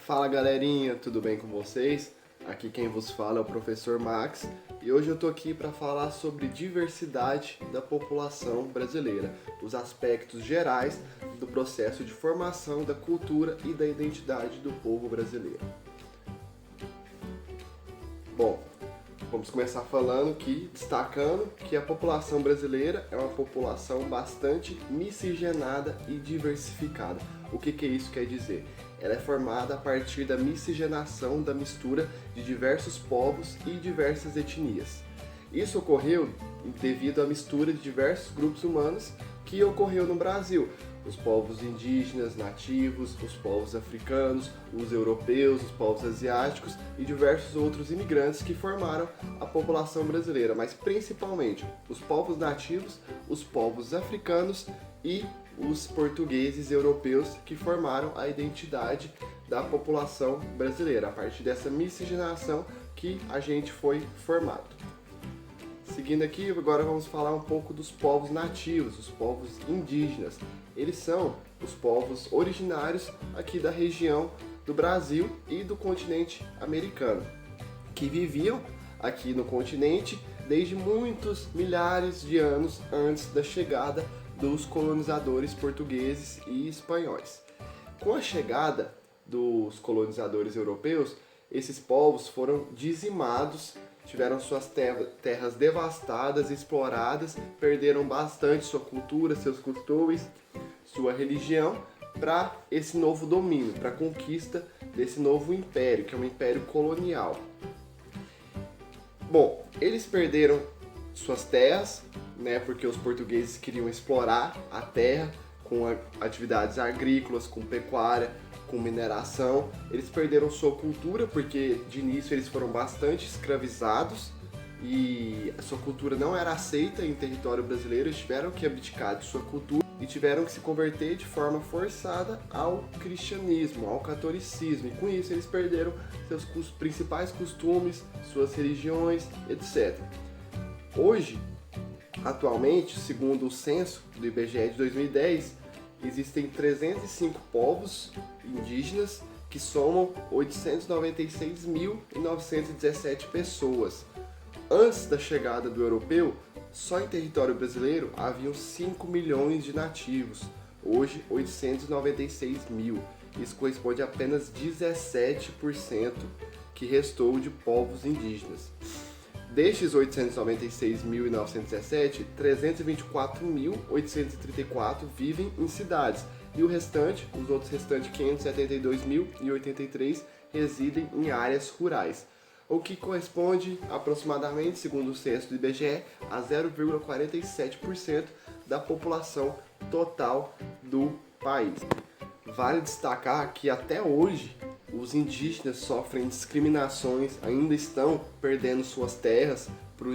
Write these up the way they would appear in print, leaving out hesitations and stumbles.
Fala galerinha, tudo bem com vocês? Aqui quem vos fala é o professor Max e hoje eu tô aqui para falar sobre diversidade da população brasileira, os aspectos gerais do processo de formação da cultura e da identidade do povo brasileiro. Bom, vamos começar destacando que a população brasileira é uma população bastante miscigenada e diversificada. O que isso quer dizer? Ela é formada a partir da miscigenação, da mistura de diversos povos e diversas etnias. Isso ocorreu devido à mistura de diversos grupos humanos que ocorreu no Brasil. Os povos indígenas, nativos, os povos africanos, os europeus, os povos asiáticos e diversos outros imigrantes que formaram a população brasileira, mas principalmente os povos nativos, os povos africanos e os portugueses e europeus que formaram a identidade da população brasileira, a partir dessa miscigenação que a gente foi formado. Seguindo aqui, agora vamos falar um pouco dos povos nativos, os povos indígenas. Eles são os povos originários aqui da região do Brasil e do continente americano, que viviam aqui no continente desde muitos milhares de anos antes da chegada dos colonizadores portugueses e espanhóis. Com a chegada dos colonizadores europeus, esses povos foram dizimados, tiveram suas terras devastadas, exploradas, perderam bastante sua cultura, seus costumes, sua religião para esse novo domínio, para a conquista desse novo império, que é um império colonial. Bom, eles perderam suas terras, porque os portugueses queriam explorar a terra com atividades agrícolas, com pecuária, com mineração. Eles perderam sua cultura porque de início eles foram bastante escravizados e a sua cultura não era aceita em território brasileiro. Eles tiveram que abdicar de sua cultura e tiveram que se converter de forma forçada ao cristianismo, ao catolicismo. E com isso eles perderam seus principais costumes, suas religiões, etc. Hoje, atualmente, segundo o censo do IBGE de 2010, existem 305 povos indígenas que somam 896.917 pessoas. Antes da chegada do europeu, só em território brasileiro haviam 5 milhões de nativos. Hoje, 896 mil. Isso corresponde a apenas 17% que restou de povos indígenas. Destes 896.917, 324.834 vivem em cidades e os outros restantes 572.083 residem em áreas rurais, o que corresponde aproximadamente, segundo o censo do IBGE, a 0,47% da população total do país. Vale destacar que até hoje os indígenas sofrem discriminações, ainda estão perdendo suas terras para o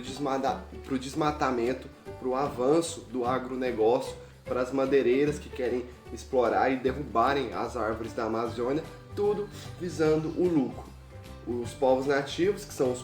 desmatamento, para o avanço do agronegócio, para as madeireiras que querem explorar e derrubarem as árvores da Amazônia, tudo visando o lucro. Os povos nativos, que são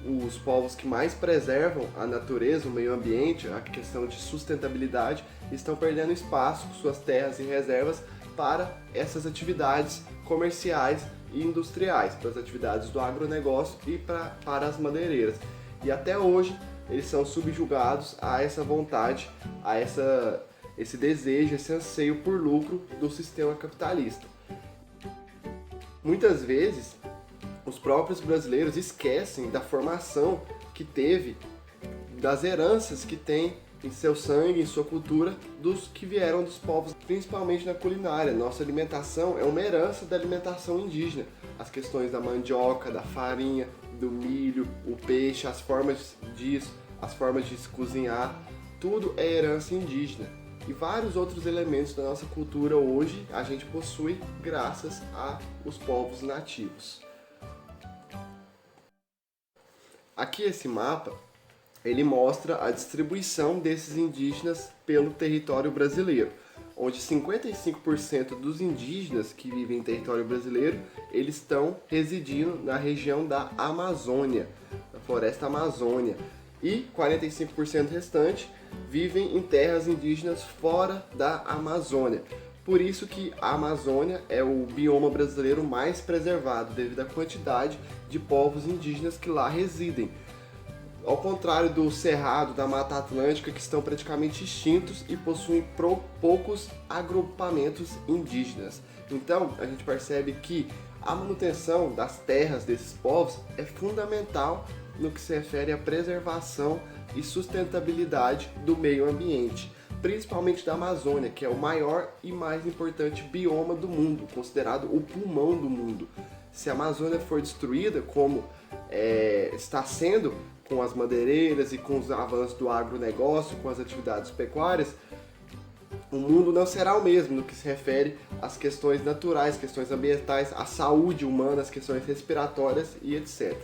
os povos que mais preservam a natureza, o meio ambiente, a questão de sustentabilidade, estão perdendo espaço, suas terras e reservas para essas atividades comerciais e industriais, para as atividades do agronegócio e para as madeireiras. E até hoje eles são subjugados a essa vontade, a esse desejo, esse anseio por lucro do sistema capitalista. Muitas vezes os próprios brasileiros esquecem da formação que teve, das heranças que tem em seu sangue, em sua cultura, dos que vieram dos povos, principalmente na culinária. Nossa alimentação é uma herança da alimentação indígena. As questões da mandioca, da farinha, do milho, o peixe, as formas disso, as formas de se cozinhar, tudo é herança indígena. E vários outros elementos da nossa cultura hoje a gente possui graças aos povos nativos. Aqui esse mapa, ele mostra a distribuição desses indígenas pelo território brasileiro, onde 55% dos indígenas que vivem em território brasileiro, eles estão residindo na região da Amazônia, da floresta Amazônia, e 45% restante vivem em terras indígenas fora da Amazônia. Por isso que a Amazônia é o bioma brasileiro mais preservado, devido à quantidade de povos indígenas que lá residem. Ao contrário do Cerrado, da Mata Atlântica, que estão praticamente extintos e possuem poucos agrupamentos indígenas. Então, a gente percebe que a manutenção das terras desses povos é fundamental no que se refere à preservação e sustentabilidade do meio ambiente, principalmente da Amazônia, que é o maior e mais importante bioma do mundo, considerado o pulmão do mundo. Se a Amazônia for destruída, como está sendo com as madeireiras e com os avanços do agronegócio, com as atividades pecuárias, o mundo não será o mesmo no que se refere às questões naturais, questões ambientais, à saúde humana, às questões respiratórias e etc.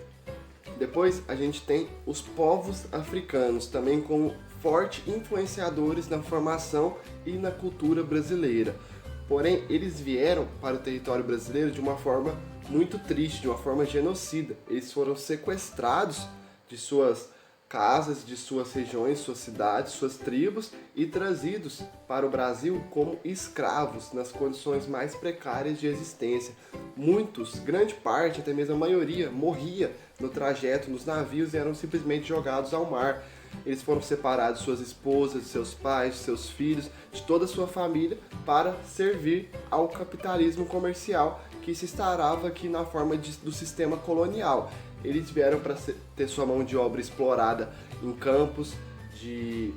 Depois a gente tem os povos africanos, também como fortes influenciadores na formação e na cultura brasileira. Porém, eles vieram para o território brasileiro de uma forma muito triste, de uma forma genocida. Eles foram sequestrados de suas casas, de suas regiões, suas cidades, suas tribos e trazidos para o Brasil como escravos nas condições mais precárias de existência. Muitos, grande parte, até mesmo a maioria, morria no trajeto nos navios e eram simplesmente jogados ao mar. Eles foram separados de suas esposas, de seus pais, de seus filhos, de toda a sua família para servir ao capitalismo comercial que se instaurava aqui na forma do sistema colonial. Eles vieram para ter sua mão de obra explorada em campos de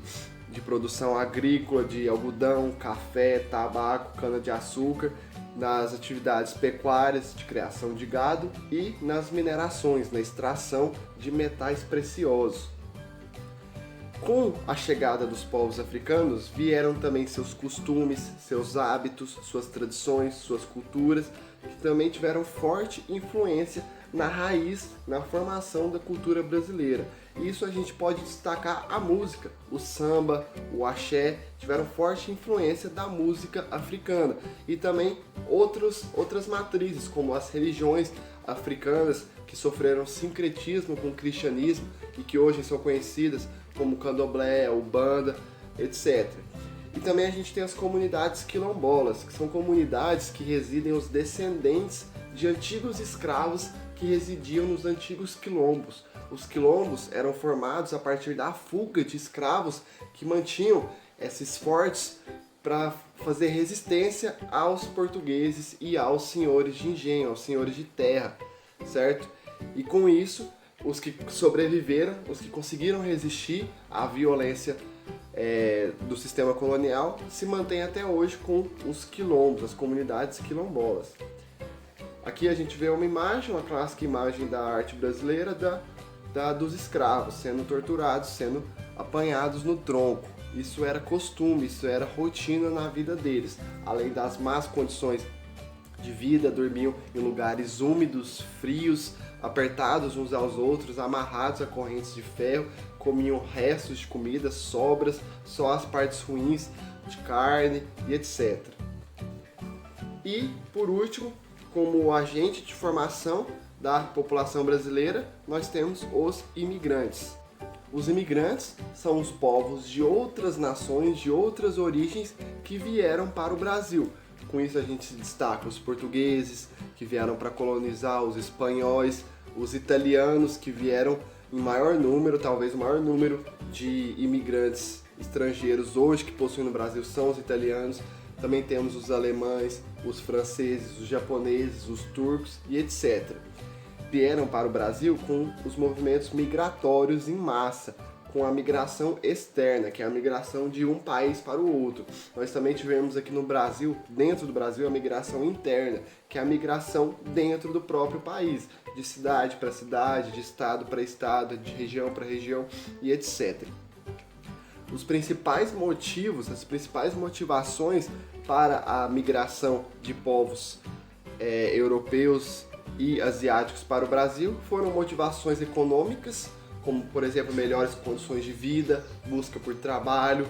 produção agrícola, de algodão, café, tabaco, cana-de-açúcar, nas atividades pecuárias de criação de gado e nas minerações, na extração de metais preciosos. Com a chegada dos povos africanos, vieram também seus costumes, seus hábitos, suas tradições, suas culturas, que também tiveram forte influência na raiz, na formação da cultura brasileira. Isso a gente pode destacar a música, o samba, o axé, tiveram forte influência da música africana. E também outras matrizes, como as religiões africanas, que sofreram sincretismo com o cristianismo e que hoje são conhecidas como candomblé, umbanda, etc. E também a gente tem as comunidades quilombolas, que são comunidades que residem os descendentes de antigos escravos que residiam nos antigos quilombos. Os quilombos eram formados a partir da fuga de escravos que mantinham esses fortes para fazer resistência aos portugueses e aos senhores de engenho, aos senhores de terra, certo? E com isso, os que sobreviveram, os que conseguiram resistir à violência do sistema colonial, se mantêm até hoje com os quilombos, as comunidades quilombolas. Aqui a gente vê uma imagem, uma clássica imagem da arte brasileira dos escravos sendo torturados, sendo apanhados no tronco. Isso era costume, isso era rotina na vida deles. Além das más condições de vida, dormiam em lugares úmidos, frios, apertados uns aos outros, amarrados a correntes de ferro, comiam restos de comida, sobras, só as partes ruins de carne e etc. E, por último, como agente de formação da população brasileira, nós temos os imigrantes. Os imigrantes são os povos de outras nações, de outras origens que vieram para o Brasil. Com isso a gente se destaca os portugueses, que vieram para colonizar, os espanhóis, os italianos, que vieram em maior número, talvez o maior número de imigrantes estrangeiros hoje que possuem no Brasil são os italianos. Também temos os alemães, os franceses, os japoneses, os turcos e etc. Vieram para o Brasil com os movimentos migratórios em massa, com a migração externa, que é a migração de um país para o outro. Nós também tivemos aqui no Brasil, dentro do Brasil, a migração interna, que é a migração dentro do próprio país, de cidade para cidade, de estado para estado, de região para região e etc. Os principais motivos, as principais motivações para a migração de povos europeus e asiáticos para o Brasil foram motivações econômicas, como, por exemplo, melhores condições de vida, busca por trabalho.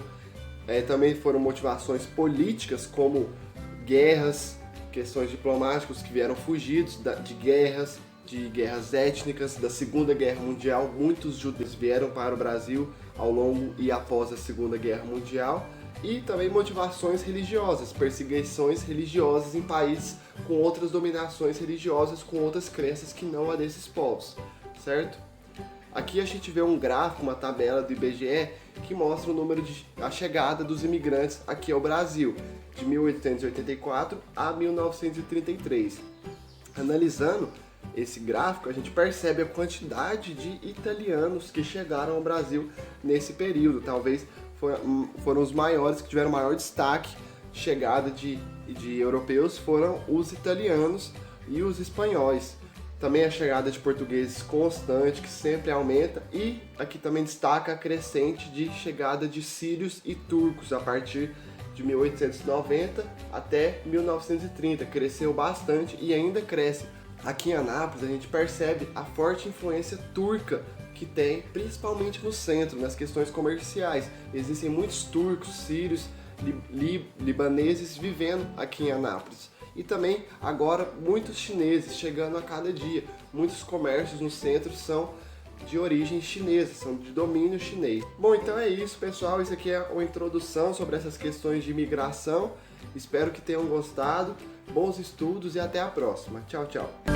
Também foram motivações políticas, como guerras, questões diplomáticas que vieram fugidos de guerras étnicas, da Segunda Guerra Mundial. Muitos judeus vieram para o Brasil ao longo e após a Segunda Guerra Mundial. E também motivações religiosas, perseguições religiosas em países com outras dominações religiosas, com outras crenças que não a desses povos, certo? Aqui a gente vê um gráfico, uma tabela do IBGE que mostra o número de a chegada dos imigrantes aqui ao Brasil, de 1884 a 1933. Analisando esse gráfico, a gente percebe a quantidade de italianos que chegaram ao Brasil nesse período. Talvez foram os maiores, que tiveram maior destaque de chegada de europeus, foram os italianos e os espanhóis. Também a chegada de portugueses constante, que sempre aumenta, e aqui também destaca a crescente de chegada de sírios e turcos a partir de 1890 até 1930. Cresceu bastante e ainda cresce. Aqui em Anápolis a gente percebe a forte influência turca que tem, principalmente no centro, nas questões comerciais. Existem muitos turcos, sírios, libaneses vivendo aqui em Anápolis. E também agora muitos chineses chegando a cada dia. Muitos comércios no centro são de origem chinesa, são de domínio chinês. Bom, então é isso, pessoal. Isso aqui é uma introdução sobre essas questões de imigração. Espero que tenham gostado. Bons estudos e até a próxima. Tchau, tchau.